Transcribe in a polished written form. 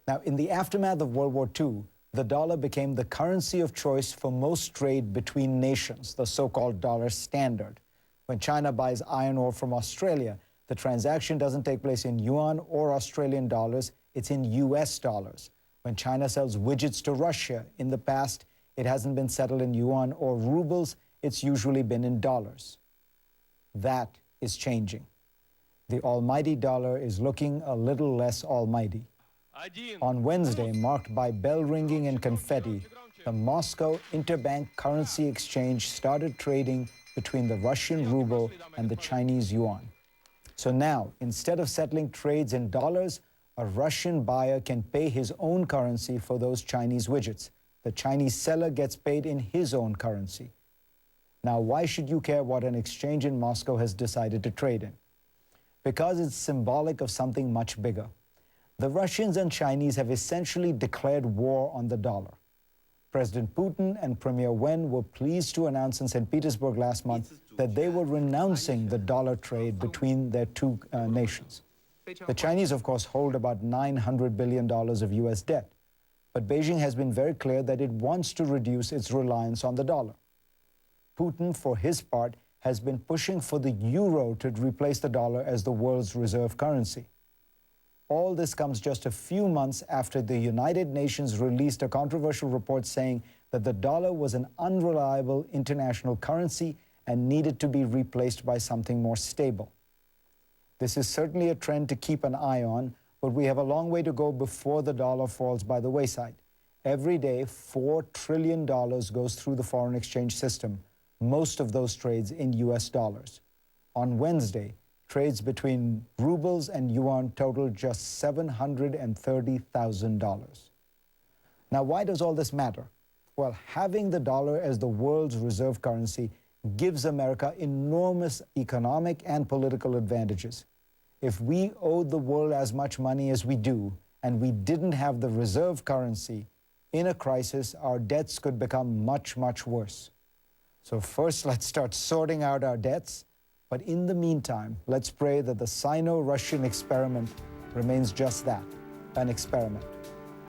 Now, in the aftermath of World War II, the dollar became the currency of choice for most trade between nations, the so-called dollar standard. When China buys iron ore from Australia, the transaction doesn't take place in yuan or Australian dollars, it's in US dollars. When China sells widgets to Russia, in the past, it hasn't been settled in yuan or rubles, it's usually been in dollars. That is changing. The almighty dollar is looking a little less almighty. On Wednesday, marked by bell ringing and confetti, the Moscow Interbank Currency Exchange started trading between the Russian ruble and the Chinese yuan. So now, instead of settling trades in dollars, a Russian buyer can pay his own currency for those Chinese widgets. The Chinese seller gets paid in his own currency. Now, why should you care what an exchange in Moscow has decided to trade in? Because it's symbolic of something much bigger. The Russians and Chinese have essentially declared war on the dollar. President Putin and Premier Wen were pleased to announce in St. Petersburg last month that they were renouncing the dollar trade between their two nations. The Chinese, of course, hold about $900 billion of US debt. But Beijing has been very clear that it wants to reduce its reliance on the dollar. Putin, for his part, has been pushing for the euro to replace the dollar as the world's reserve currency. All this comes just a few months after the United Nations released a controversial report saying that the dollar was an unreliable international currency and needed to be replaced by something more stable. This is certainly a trend to keep an eye on, but we have a long way to go before the dollar falls by the wayside. Every day, $4 trillion goes through the foreign exchange system, most of those trades in US dollars. On Wednesday, trades between rubles and yuan totaled just $730,000. Now, why does all this matter? Well, having the dollar as the world's reserve currency gives America enormous economic and political advantages. If we owed the world as much money as we do, and we didn't have the reserve currency, in a crisis, our debts could become much, much worse. So first, let's start sorting out our debts. But in the meantime, let's pray that the Sino-Russian experiment remains just that, an experiment.